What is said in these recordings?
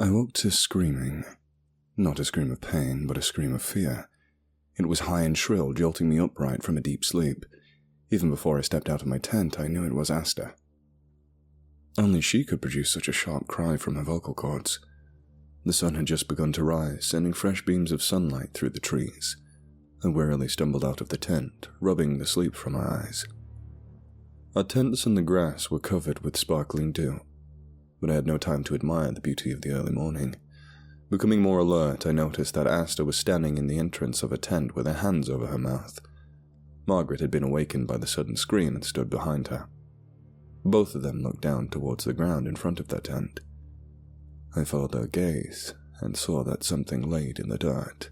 I woke to screaming. Not a scream of pain, but a scream of fear. It was high and shrill, jolting me upright from a deep sleep. Even before I stepped out of my tent, I knew it was Astor. Only she could produce such a sharp cry from her vocal cords. The sun had just begun to rise, sending fresh beams of sunlight through the trees. I wearily stumbled out of the tent, rubbing the sleep from my eyes. Our tents and the grass were covered with sparkling dew, but I had no time to admire the beauty of the early morning. Becoming more alert, I noticed that Astor was standing in the entrance of a tent with her hands over her mouth. Margaret had been awakened by the sudden scream and stood behind her. Both of them looked down towards the ground in front of their tent. I followed their gaze and saw that something laid in the dirt.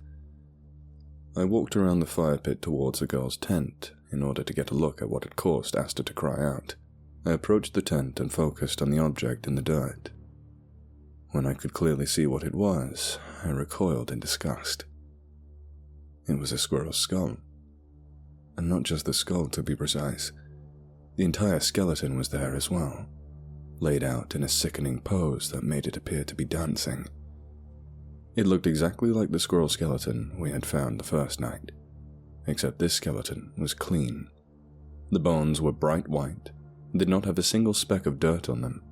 I walked around the fire pit towards the girl's tent in order to get a look at what had caused Astor to cry out. I approached the tent and focused on the object in the dirt. When I could clearly see what it was, I recoiled in disgust. It was a squirrel's skull. And not just the skull, to be precise. The entire skeleton was there as well, laid out in a sickening pose that made it appear to be dancing. It looked exactly like the squirrel skeleton we had found the first night, except this skeleton was clean. The bones were bright white, and did not have a single speck of dirt on them,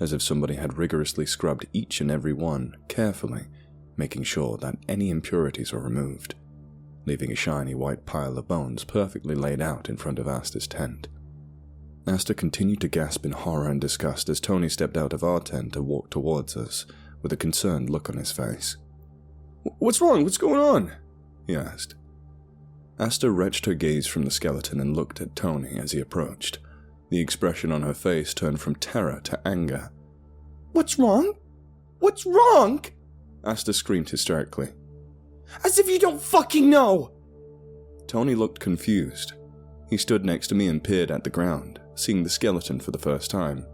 as if somebody had rigorously scrubbed each and every one carefully, making sure that any impurities were removed, leaving a shiny white pile of bones perfectly laid out in front of Astor's tent. Astor continued to gasp in horror and disgust as Tony stepped out of our tent and walked towards us, with a concerned look on his face. "What's wrong? What's going on?" he asked. Astor wrenched her gaze from the skeleton and looked at Tony as he approached. The expression on her face turned from terror to anger. "What's wrong? What's wrong?" Astor screamed hysterically. "As if you don't fucking know!" Tony looked confused. He stood next to me and peered at the ground, seeing the skeleton for the first time.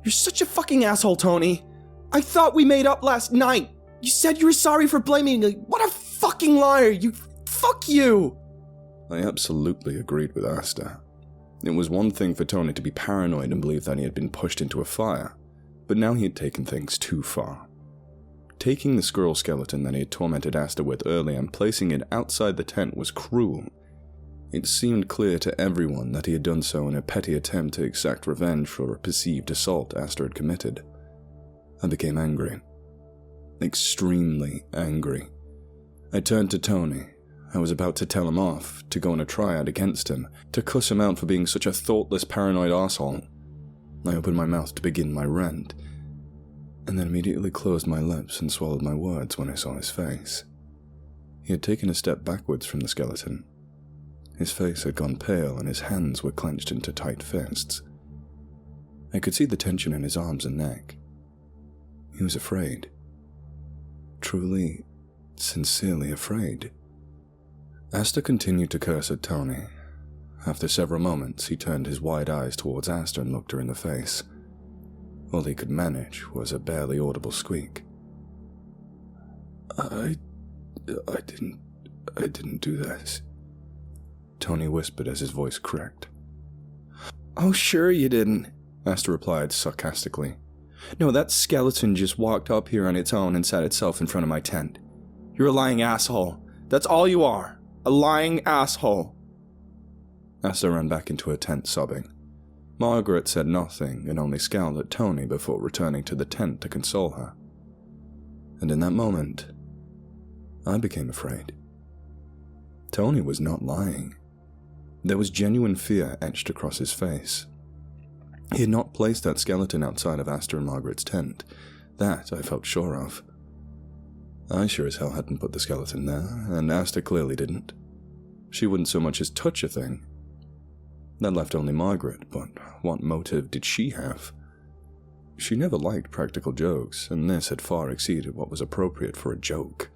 "You're such a fucking asshole, Tony! I thought we made up last night! You said you were sorry for blaming me! What a fucking liar! Fuck you!" I absolutely agreed with Astor. It was one thing for Tony to be paranoid and believe that he had been pushed into a fire, but now he had taken things too far. Taking the squirrel skeleton that he had tormented Astor with earlier and placing it outside the tent was cruel. It seemed clear to everyone that he had done so in a petty attempt to exact revenge for a perceived assault Astor had committed. I became angry. Extremely angry. I turned to Tony. I was about to tell him off, to go on a tryout against him, to cuss him out for being such a thoughtless, paranoid asshole. I opened my mouth to begin my rant, and then immediately closed my lips and swallowed my words when I saw his face. He had taken a step backwards from the skeleton. His face had gone pale and his hands were clenched into tight fists. I could see the tension in his arms and neck. He was afraid. Truly, sincerely afraid. Astor continued to curse at Tony. After several moments, he turned his wide eyes towards Astor and looked her in the face. All he could manage was a barely audible squeak. I didn't do this," Tony whispered as his voice cracked. "Oh, sure you didn't," Astor replied sarcastically. "No, that skeleton just walked up here on its own and sat itself in front of my tent. You're a lying asshole. That's all you are. A lying asshole." Astor ran back into her tent sobbing. Margaret said nothing and only scowled at Tony before returning to the tent to console her. And in that moment, I became afraid. Tony was not lying. There was genuine fear etched across his face. He had not placed that skeleton outside of Astor and Margaret's tent. That I felt sure of. I sure as hell hadn't put the skeleton there, and Astor clearly didn't. She wouldn't so much as touch a thing. That left only Margaret, but what motive did she have? She never liked practical jokes, and this had far exceeded what was appropriate for a joke.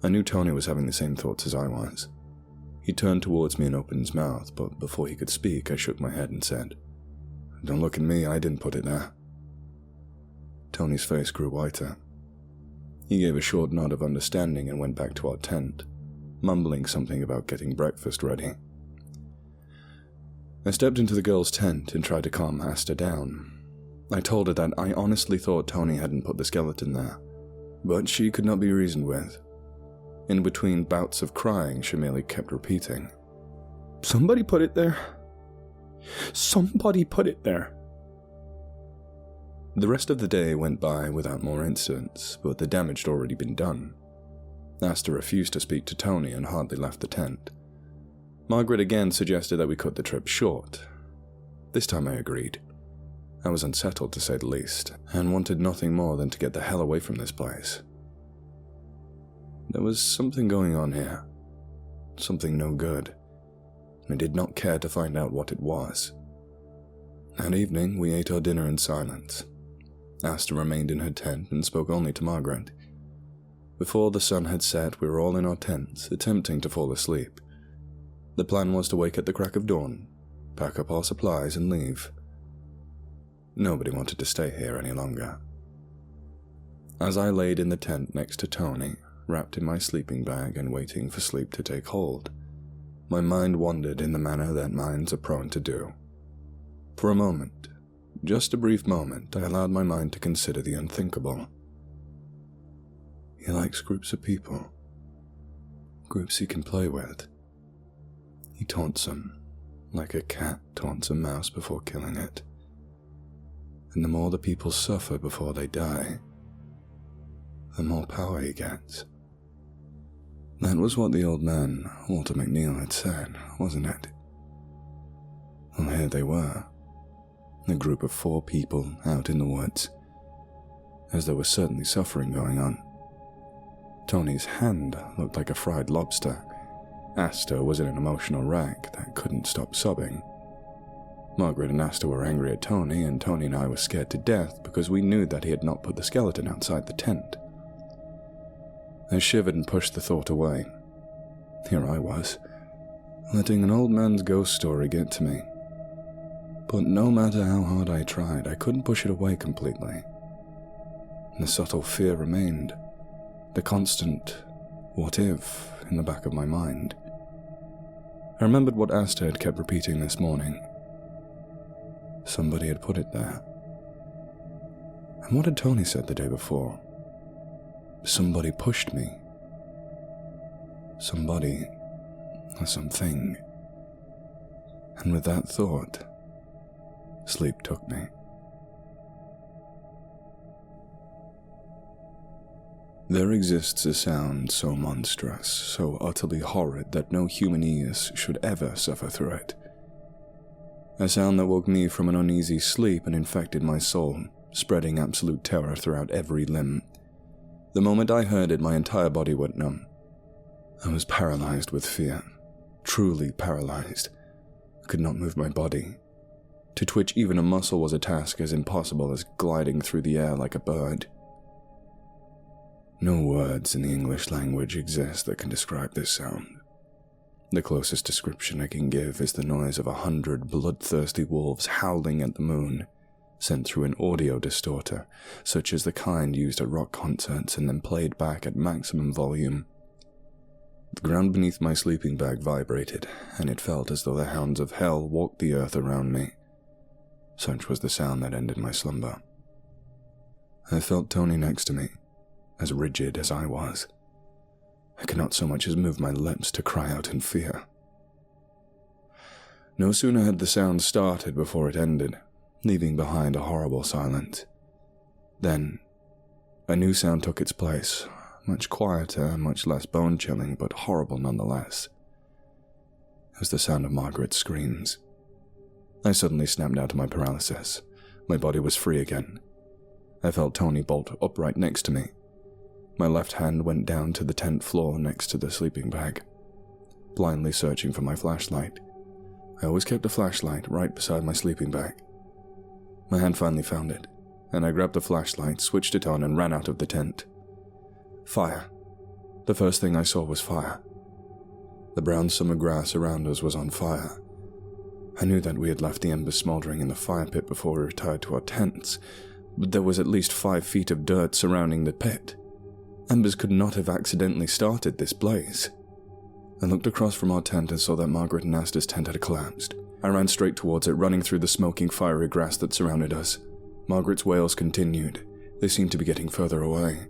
I knew Tony was having the same thoughts as I was. He turned towards me and opened his mouth, but before he could speak, I shook my head and said, "Don't look at me, I didn't put it there." Tony's face grew whiter. He gave a short nod of understanding and went back to our tent, mumbling something about getting breakfast ready. I stepped into the girl's tent and tried to calm Astor down. I told her that I honestly thought Tony hadn't put the skeleton there, but she could not be reasoned with. In between bouts of crying, she merely kept repeating, "Somebody put it there. Somebody put it there." The rest of the day went by without more incidents, but the damage had already been done. Astor refused to speak to Tony and hardly left the tent. Margaret again suggested that we cut the trip short. This time I agreed. I was unsettled to say the least, and wanted nothing more than to get the hell away from this place. There was something going on here. Something no good. I did not care to find out what it was. That evening, we ate our dinner in silence. Astor remained in her tent and spoke only to Margaret. Before the sun had set, we were all in our tents, attempting to fall asleep. The plan was to wake at the crack of dawn, pack up our supplies, and leave. Nobody wanted to stay here any longer. As I laid in the tent next to Tony, wrapped in my sleeping bag and waiting for sleep to take hold, my mind wandered in the manner that minds are prone to do. For a moment, just a brief moment, I allowed my mind to consider the unthinkable. He likes groups of people, groups he can play with. He taunts them, like a cat taunts a mouse before killing it. And the more the people suffer before they die, the more power he gets. That was what the old man, Walter McNeil, had said, wasn't it? Well, here they were, a group of 4 people out in the woods, as there was certainly suffering going on. Tony's hand looked like a fried lobster. Astor was in an emotional wreck that couldn't stop sobbing. Margaret and Astor were angry at Tony, and Tony and I were scared to death because we knew that he had not put the skeleton outside the tent. I shivered and pushed the thought away. Here I was, letting an old man's ghost story get to me. But no matter how hard I tried, I couldn't push it away completely. The subtle fear remained, the constant "what if" in the back of my mind. I remembered what Astor had kept repeating this morning. Somebody had put it there. And what had Tony said the day before? Somebody pushed me. Somebody or something. And with that thought, sleep took me. There exists a sound so monstrous, so utterly horrid that no human ears should ever suffer through it. A sound that woke me from an uneasy sleep and infected my soul, spreading absolute terror throughout every limb. The moment I heard it, my entire body went numb. I was paralyzed with fear, truly paralyzed. I could not move my body. To twitch even a muscle was a task as impossible as gliding through the air like a bird. No words in the English language exist that can describe this sound. The closest description I can give is the noise of 100 bloodthirsty wolves howling at the moon, sent through an audio distorter, such as the kind used at rock concerts and then played back at maximum volume. The ground beneath my sleeping bag vibrated, and it felt as though the hounds of hell walked the earth around me. Such was the sound that ended my slumber. I felt Tony next to me, as rigid as I was. I could not so much as move my lips to cry out in fear. No sooner had the sound started before it ended, leaving behind a horrible silence. Then, a new sound took its place, much quieter, much less bone-chilling, but horrible nonetheless. It was the sound of Margaret's screams. I suddenly snapped out of my paralysis. My body was free again. I felt Tony bolt upright next to me. My left hand went down to the tent floor next to the sleeping bag, blindly searching for my flashlight. I always kept a flashlight right beside my sleeping bag. My hand finally found it, and I grabbed the flashlight, switched it on, and ran out of the tent. Fire. The first thing I saw was fire. The brown summer grass around us was on fire. I knew that we had left the embers smoldering in the fire pit before we retired to our tents, but there was at least 5 feet of dirt surrounding the pit. Embers could not have accidentally started this blaze. I looked across from our tent and saw that Margaret and Astor's tent had collapsed. I ran straight towards it, running through the smoking, fiery grass that surrounded us. Margaret's wails continued. They seemed to be getting further away.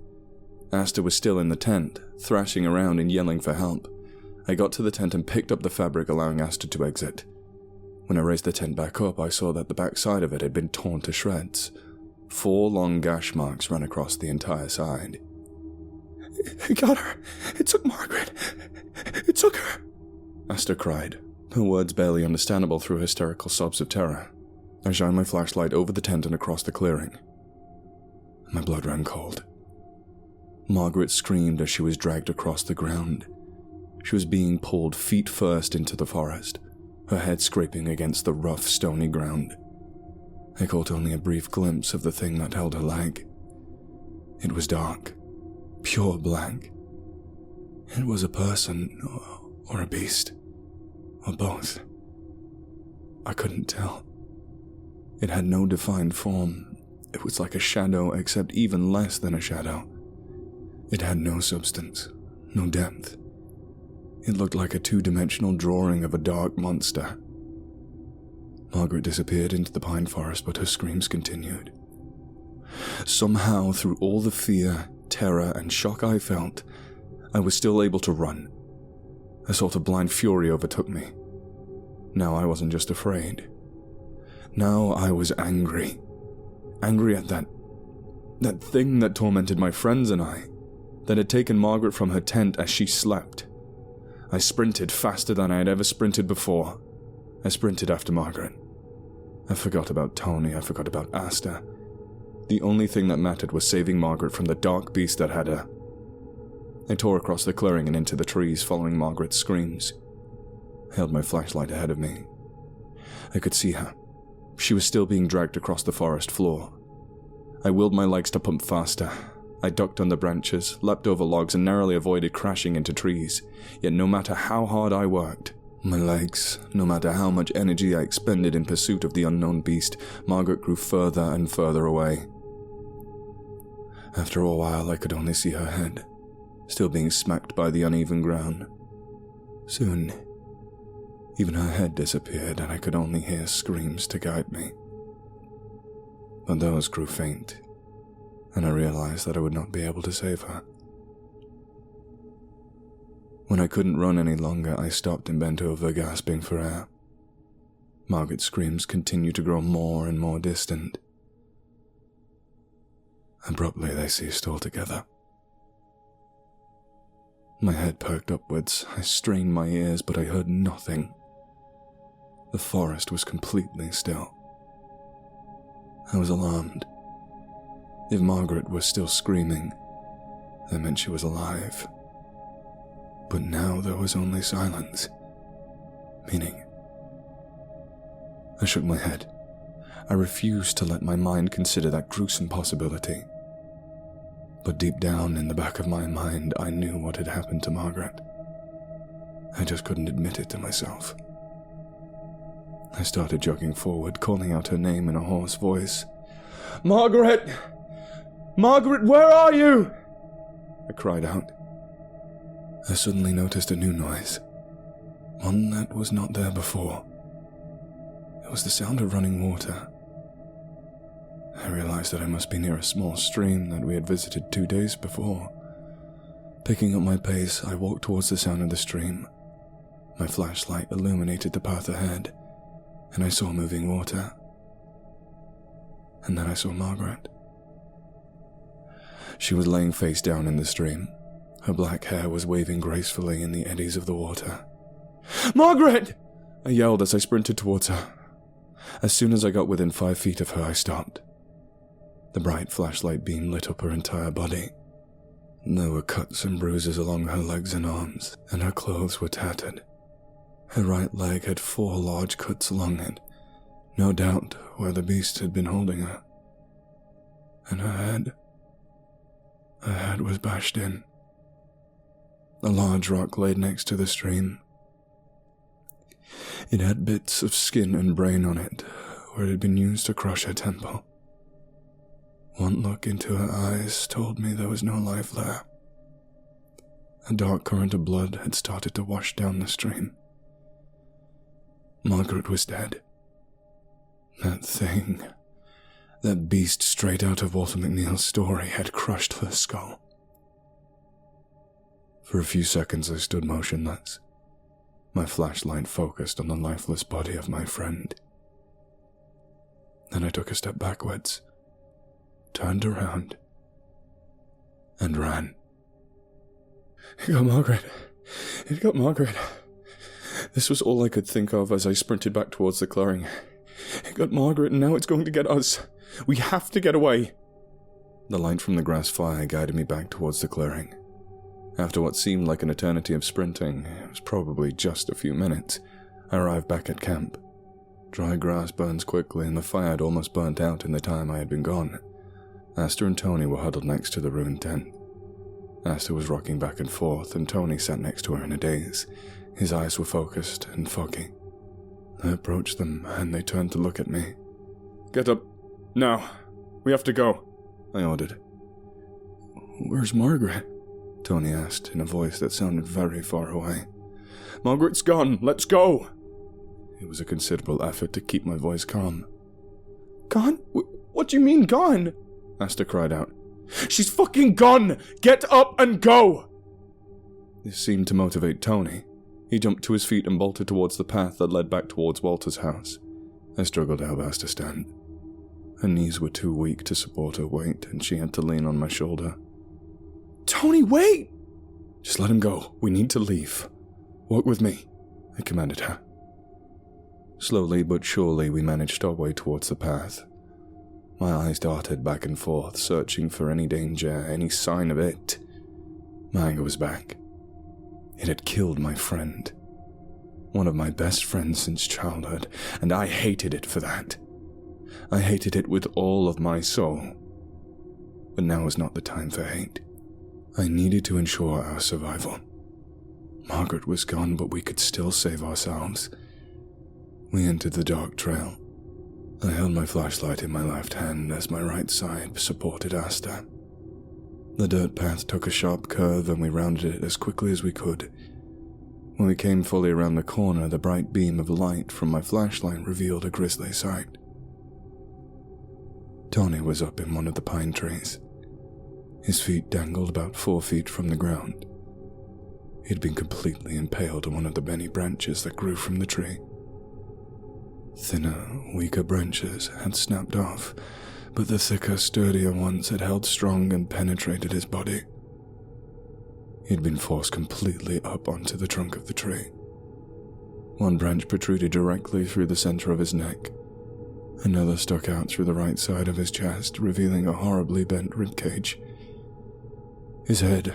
Astor was still in the tent, thrashing around and yelling for help. I got to the tent and picked up the fabric, allowing Astor to exit. When I raised the tent back up, I saw that the back side of it had been torn to shreds. 4 long gash marks ran across the entire side. "It got her! It took Margaret! It took her!" Astor cried, her words barely understandable through hysterical sobs of terror. I shined my flashlight over the tent and across the clearing. My blood ran cold. Margaret screamed as she was dragged across the ground. She was being pulled feet first into the forest, her head scraping against the rough, stony ground. I caught only a brief glimpse of the thing that held her leg. It was dark, pure black. It was a person, or a beast, or both. I couldn't tell. It had no defined form. It was like a shadow, except even less than a shadow. It had no substance, no depth. It looked like a 2-dimensional drawing of a dark monster. Margaret disappeared into the pine forest, but her screams continued. Somehow, through all the fear, terror, and shock I felt, I was still able to run. A sort of blind fury overtook me. Now I wasn't just afraid. Now I was angry. Angry at that thing that tormented my friends and I, that had taken Margaret from her tent as she slept. I sprinted faster than I had ever sprinted before. I sprinted after Margaret. I forgot about Tony, I forgot about Astor. The only thing that mattered was saving Margaret from the dark beast that had her. I tore across the clearing and into the trees, following Margaret's screams. I held my flashlight ahead of me. I could see her. She was still being dragged across the forest floor. I willed my legs to pump faster. I ducked under branches, leapt over logs, and narrowly avoided crashing into trees. Yet no matter how hard I worked, my legs, no matter how much energy I expended in pursuit of the unknown beast, Margaret grew further and further away. After a while, I could only see her head, still being smacked by the uneven ground. Soon, even her head disappeared, and I could only hear screams to guide me. But those grew faint, and I realized that I would not be able to save her. When I couldn't run any longer, I stopped and bent over, gasping for air. Margaret's screams continued to grow more and more distant. Abruptly, they ceased altogether. My head perked upwards. I strained my ears, but I heard nothing. The forest was completely still. I was alarmed. If Margaret was still screaming, that meant she was alive. But now there was only silence. Meaning. I shook my head. I refused to let my mind consider that gruesome possibility. But deep down in the back of my mind, I knew what had happened to Margaret. I just couldn't admit it to myself. I started jogging forward, calling out her name in a hoarse voice. "Margaret! Margaret, where are you?" I cried out. I suddenly noticed a new noise, one that was not there before. It was the sound of running water. I realized that I must be near a small stream that we had visited 2 days before. Picking up my pace, I walked towards the sound of the stream. My flashlight illuminated the path ahead, and I saw moving water. And then I saw Margaret. She was laying face down in the stream. Her black hair was waving gracefully in the eddies of the water. "Margaret!" I yelled as I sprinted towards her. As soon as I got within 5 feet of her, I stopped. The bright flashlight beam lit up her entire body. There were cuts and bruises along her legs and arms, and her clothes were tattered. Her right leg had 4 large cuts along it, no doubt where the beast had been holding her. And her head was bashed in. A large rock laid next to the stream. It had bits of skin and brain on it, where it had been used to crush her temple. One look into her eyes told me there was no life there. A dark current of blood had started to wash down the stream. Margaret was dead. That thing, That beast straight out of Walter McNeil's story had crushed her skull. For a few seconds I stood motionless, my flashlight focused on the lifeless body of my friend. Then I took a step backwards, turned around, and ran. It got Margaret. It got Margaret. This was all I could think of as I sprinted back towards the clearing. It got Margaret, and now it's going to get us. We have to get away. The light from the grass fire guided me back towards the clearing. After what seemed like an eternity of sprinting, it was probably just a few minutes, I arrived back at camp. Dry grass burns quickly, and the fire had almost burnt out in the time I had been gone. Astor and Tony were huddled next to the ruined tent. Astor was rocking back and forth, and Tony sat next to her in a daze. His eyes were focused and foggy. I approached them, and they turned to look at me. Get up. Now. We have to go, I ordered. Where's Margaret? Tony asked in a voice that sounded very far away. Margaret's gone. Let's go. It was a considerable effort to keep my voice calm. Gone? What do you mean gone? Astor cried out. She's fucking gone! Get up and go! This seemed to motivate Tony. He jumped to his feet and bolted towards the path that led back towards Walter's house. I struggled to help Astor stand. Her knees were too weak to support her weight, and she had to lean on my shoulder. Tony, wait! Just let him go. We need to leave. Walk with me, I commanded her. Slowly but surely we managed our way towards the path. My eyes darted back and forth, searching for any danger, any sign of it. My anger was back. It had killed my friend. One of my best friends since childhood, and I hated it for that. I hated it with all of my soul. But now was not the time for hate. I needed to ensure our survival. Margaret was gone, but we could still save ourselves. We entered the dark trail. I held my flashlight in my left hand as my right side supported Astor. The dirt path took a sharp curve and we rounded it as quickly as we could. When we came fully around the corner, the bright beam of light from my flashlight revealed a grisly sight. Tony was up in one of the pine trees. His feet dangled about 4 feet from the ground. He had been completely impaled on one of the many branches that grew from the tree. Thinner, weaker branches had snapped off, but the thicker, sturdier ones had held strong and penetrated his body. He had been forced completely up onto the trunk of the tree. One branch protruded directly through the center of his neck. Another stuck out through the right side of his chest, revealing a horribly bent ribcage. His head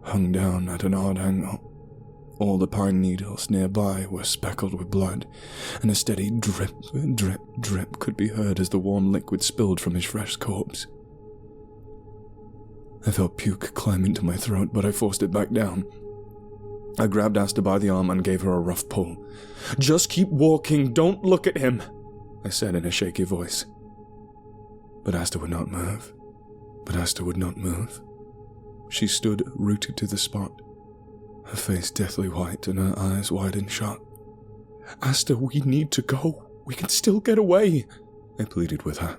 hung down at an odd angle. All the pine needles nearby were speckled with blood, and a steady drip, drip, drip could be heard as the warm liquid spilled from his fresh corpse. I felt puke climb into my throat, but I forced it back down. I grabbed Astor by the arm and gave her a rough pull. Just keep walking, don't look at him, I said in a shaky voice. But Astor would not move. She stood rooted to the spot, her face deathly white and her eyes wide and shut. Astor, we need to go. We can still get away, I pleaded with her.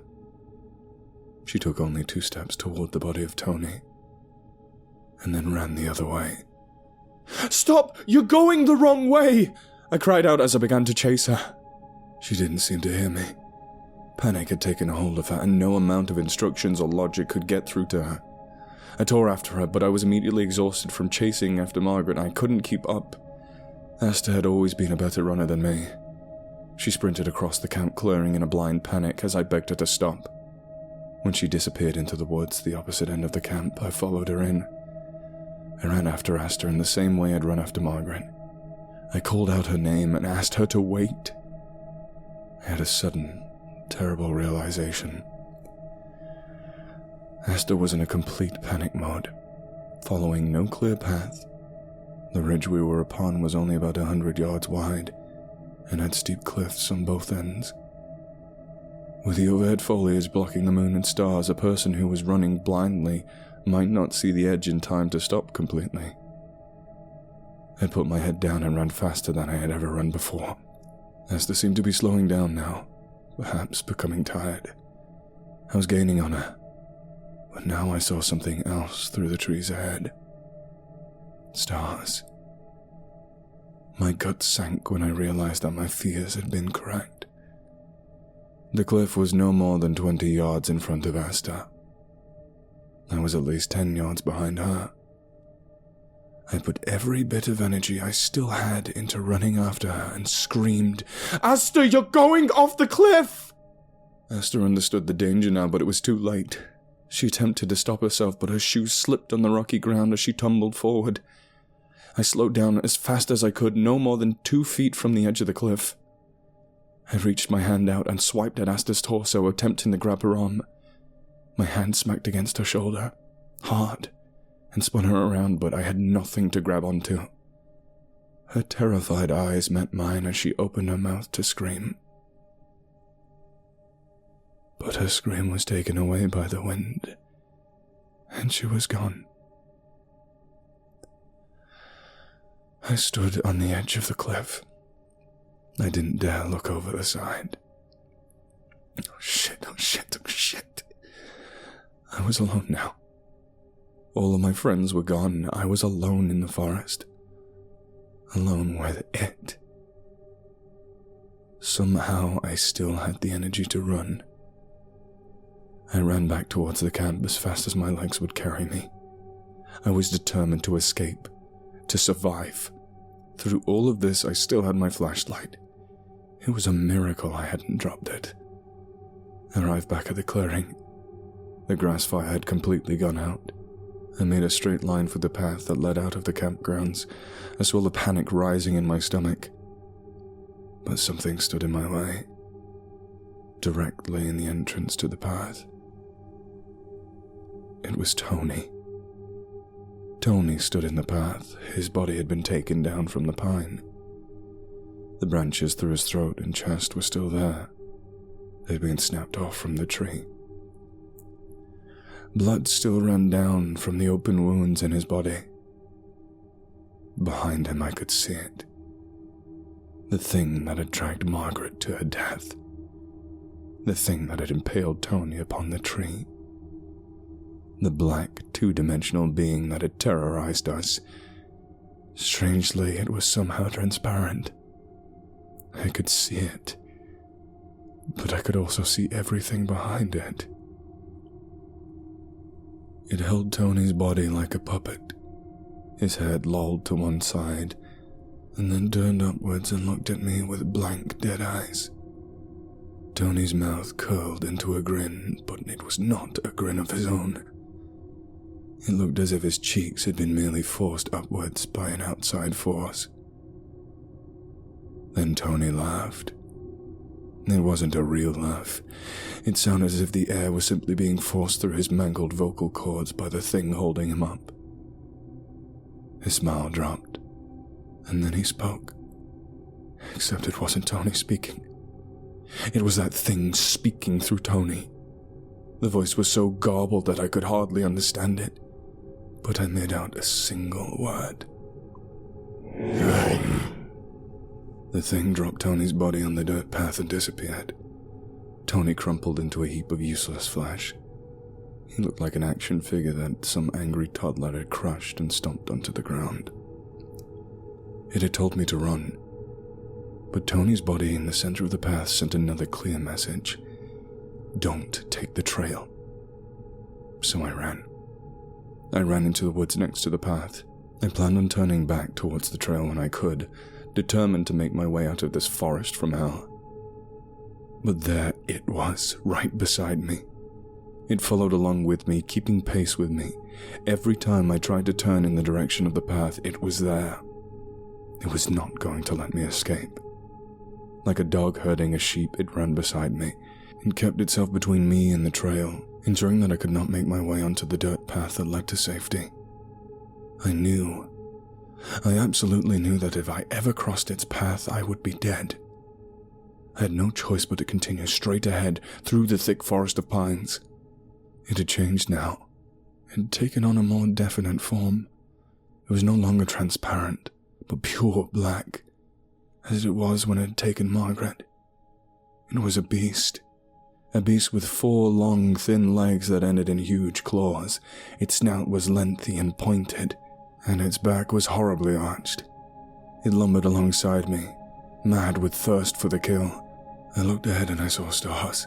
She took only 2 steps toward the body of Tony, and then ran the other way. Stop! You're going the wrong way! I cried out as I began to chase her. She didn't seem to hear me. Panic had taken a hold of her, and no amount of instructions or logic could get through to her. I tore after her, but I was immediately exhausted from chasing after Margaret. I couldn't keep up. Astor had always been a better runner than me. She sprinted across the camp clearing in a blind panic as I begged her to stop. When she disappeared into the woods, the opposite end of the camp, I followed her in. I ran after Astor in the same way I'd run after Margaret. I called out her name and asked her to wait. I had a sudden, terrible realization. Astor was in a complete panic mode, following no clear path. The ridge we were upon was only about 100 yards wide, and had steep cliffs on both ends. With the overhead foliage blocking the moon and stars, a person who was running blindly might not see the edge in time to stop completely. I put my head down and ran faster than I had ever run before. Astor seemed to be slowing down now, perhaps becoming tired. I was gaining on her, but now I saw something else through the trees ahead. Stars. My gut sank when I realized that my fears had been correct. The cliff was no more than 20 yards in front of Astor. I was at least 10 yards behind her. I put every bit of energy I still had into running after her and screamed, "Astor, you're going off the cliff!" Astor understood the danger now, but it was too late. She attempted to stop herself, but her shoes slipped on the rocky ground as she tumbled forward. I slowed down as fast as I could, no more than 2 feet from the edge of the cliff. I reached my hand out and swiped at Astor's torso, attempting to grab her arm. My hand smacked against her shoulder, hard, and spun her around, but I had nothing to grab onto. Her terrified eyes met mine as she opened her mouth to scream. But her scream was taken away by the wind, and she was gone. I stood on the edge of the cliff. I didn't dare look over the side. Oh shit, oh shit, oh shit. I was alone now. All of my friends were gone. I was alone in the forest. Alone with it. Somehow I still had the energy to run. I ran back towards the camp as fast as my legs would carry me. I was determined to escape, to survive. Through all of this, I still had my flashlight. It was a miracle I hadn't dropped it. I arrived back at the clearing. The grass fire had completely gone out. I made a straight line for the path that led out of the campgrounds, a swell of panic rising in my stomach. But something stood in my way, directly in the entrance to the path. It was Tony. Tony stood in the path. His body had been taken down from the pine. The branches through his throat and chest were still there. They'd been snapped off from the tree. Blood still ran down from the open wounds in his body. Behind him I could see it. The thing that had dragged Margaret to her death. The thing that had impaled Tony upon the tree. The black, two-dimensional being that had terrorized us. Strangely, it was somehow transparent. I could see it, but I could also see everything behind it. It held Tony's body like a puppet, his head lolled to one side, and then turned upwards and looked at me with blank, dead eyes. Tony's mouth curled into a grin, but it was not a grin of his own. It looked as if his cheeks had been merely forced upwards by an outside force. Then Tony laughed. It wasn't a real laugh. It sounded as if the air was simply being forced through his mangled vocal cords by the thing holding him up. His smile dropped, and then he spoke. Except it wasn't Tony speaking. It was that thing speaking through Tony. The voice was so garbled that I could hardly understand it, but I made out a single word. The thing dropped Tony's body on the dirt path and disappeared. Tony crumpled into a heap of useless flesh. He looked like an action figure that some angry toddler had crushed and stomped onto the ground. It had told me to run, but Tony's body in the center of the path sent another clear message. Don't take the trail. So I ran. I ran into the woods next to the path. I planned on turning back towards the trail when I could, determined to make my way out of this forest from hell. But there it was, right beside me. It followed along with me, keeping pace with me. Every time I tried to turn in the direction of the path, it was there. It was not going to let me escape. Like a dog herding a sheep, it ran beside me. It kept itself between me and the trail, ensuring that I could not make my way onto the dirt path that led to safety. I absolutely knew that if I ever crossed its path, I would be dead. I had no choice but to continue straight ahead through the thick forest of pines. It had changed now. It had taken on a more definite form. It was no longer transparent, but pure black, as it was when it had taken Margaret. It was a beast, A beast with 4 long, thin legs that ended in huge claws. Its snout was lengthy and pointed, and its back was horribly arched. It lumbered alongside me, mad with thirst for the kill. I looked ahead and I saw stars.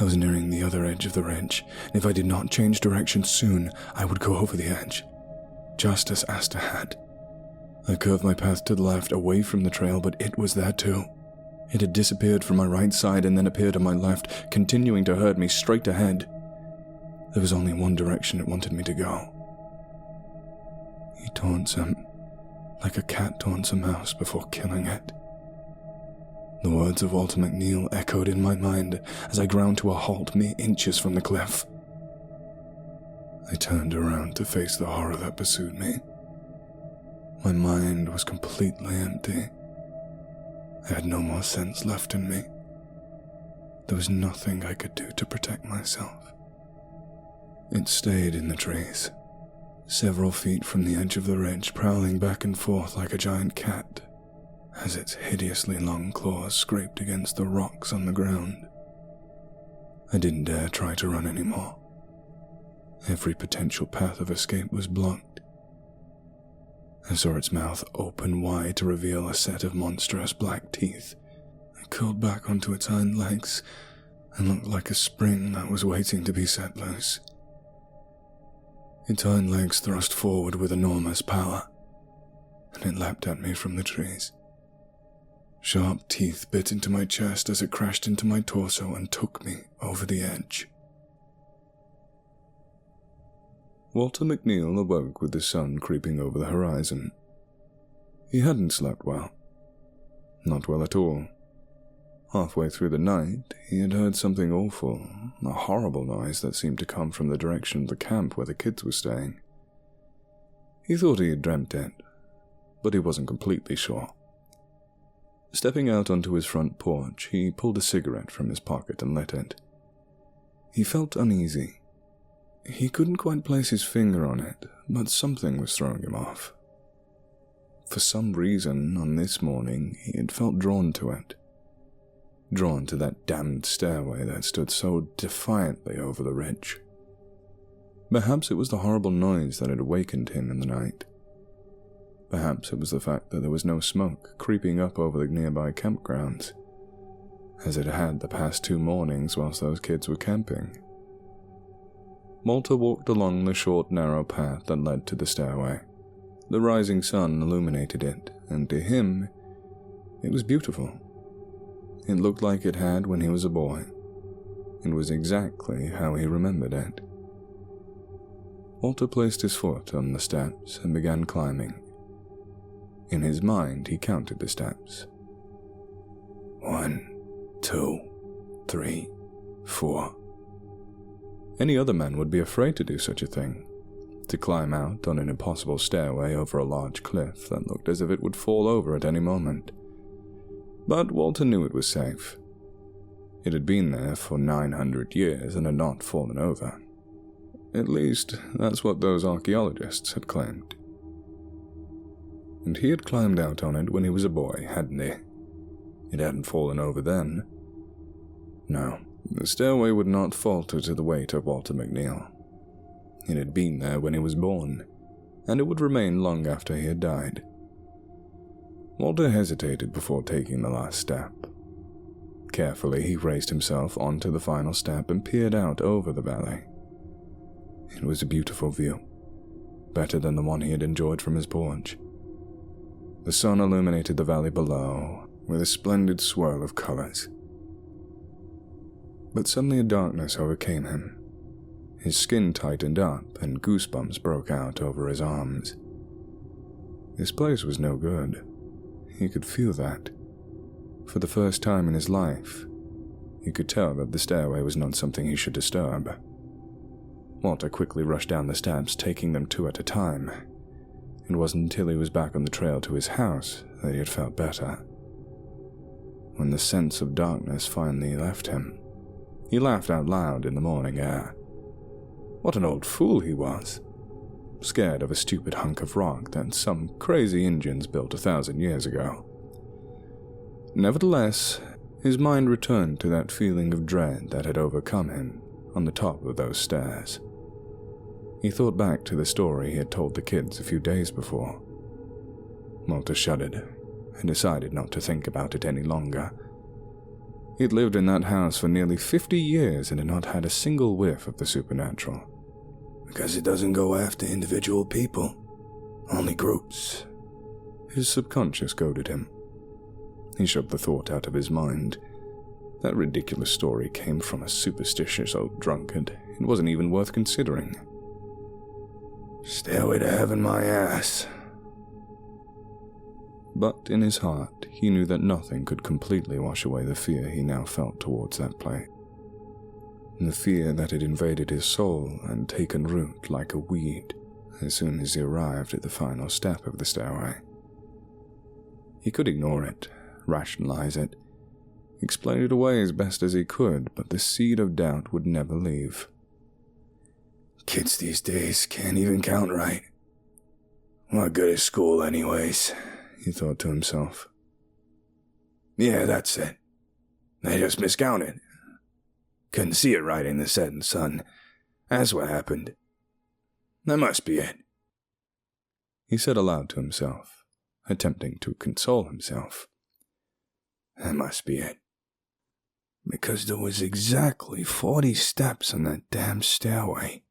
I was nearing the other edge of the ridge, and if I did not change direction soon, I would go over the edge, just as Astor had. I curved my path to the left, away from the trail, but it was there too. It had disappeared from my right side and then appeared on my left, continuing to herd me straight ahead. There was only one direction it wanted me to go. He taunts him, like a cat taunts a mouse before killing it. The words of Walter McNeil echoed in my mind as I ground to a halt mere inches from the cliff. I turned around to face the horror that pursued me. My mind was completely empty. I had no more sense left in me. There was nothing I could do to protect myself. It stayed in the trees, several feet from the edge of the ridge, prowling back and forth like a giant cat, as its hideously long claws scraped against the rocks on the ground. I didn't dare try to run anymore. Every potential path of escape was blocked. I saw its mouth open wide to reveal a set of monstrous black teeth. It curled back onto its hind legs and looked like a spring that was waiting to be set loose. Its hind legs thrust forward with enormous power, and it leapt at me from the trees. Sharp teeth bit into my chest as it crashed into my torso and took me over the edge. Walter McNeil awoke with the sun creeping over the horizon. He hadn't slept well. Not well at all. Halfway through the night, he had heard something awful, a horrible noise that seemed to come from the direction of the camp where the kids were staying. He thought he had dreamt it, but he wasn't completely sure. Stepping out onto his front porch, he pulled a cigarette from his pocket and lit it. He felt uneasy. He couldn't quite place his finger on it, but something was throwing him off. For some reason, on this morning, he had felt drawn to it. Drawn to that damned stairway that stood so defiantly over the ridge. Perhaps it was the horrible noise that had awakened him in the night. Perhaps it was the fact that there was no smoke creeping up over the nearby campgrounds, as it had the past 2 mornings whilst those kids were camping. Walter walked along the short, narrow path that led to the stairway. The rising sun illuminated it, and to him, it was beautiful. It looked like it had when he was a boy. It was exactly how he remembered it. Walter placed his foot on the steps and began climbing. In his mind, he counted the steps. 1, 2, 3, 4. Any other man would be afraid to do such a thing, to climb out on an impossible stairway over a large cliff that looked as if it would fall over at any moment. But Walter knew it was safe. It had been there for 900 years and had not fallen over. At least, that's what those archaeologists had claimed. And he had climbed out on it when he was a boy, hadn't he? It hadn't fallen over then. No, the stairway would not falter to the weight of Walter McNeil. It had been there when he was born, and it would remain long after he had died. Walter hesitated before taking the last step. Carefully, he raised himself onto the final step and peered out over the valley. It was a beautiful view, better than the one he had enjoyed from his porch. The sun illuminated the valley below with a splendid swirl of colors. But suddenly a darkness overcame him. His skin tightened up and goosebumps broke out over his arms. This place was no good. He could feel that. For the first time in his life, he could tell that the stairway was not something he should disturb. Walter quickly rushed down the steps, taking them 2 at a time. It wasn't until he was back on the trail to his house that he had felt better. When the sense of darkness finally left him, he laughed out loud in the morning air. What an old fool he was, scared of a stupid hunk of rock that some crazy Indians built 1,000 years ago. Nevertheless, His mind returned to that feeling of dread that had overcome him on the top of those stairs. He thought back to the story he had told the kids a few days before. Walter shuddered and decided not to think about it any longer. He had lived in that house for nearly 50 years and had not had a single whiff of the supernatural. Because it doesn't go after individual people, only groups. His subconscious goaded him. He shoved the thought out of his mind. That ridiculous story came from a superstitious old drunkard. It wasn't even worth considering. Stairway to heaven, my ass. But in his heart, he knew that nothing could completely wash away the fear he now felt towards that place. The fear that had invaded his soul and taken root like a weed as soon as he arrived at the final step of the stairway. He could ignore it, rationalize it, explain it away as best as he could, but the seed of doubt would never leave. Kids these days can't even count right. What good is school anyways? He thought to himself. Yeah, that's it. They just miscounted. Couldn't see it right in the setting sun. That's what happened. That must be it. He said aloud to himself, attempting to console himself. That must be it. Because there was exactly 40 steps on that damn stairway.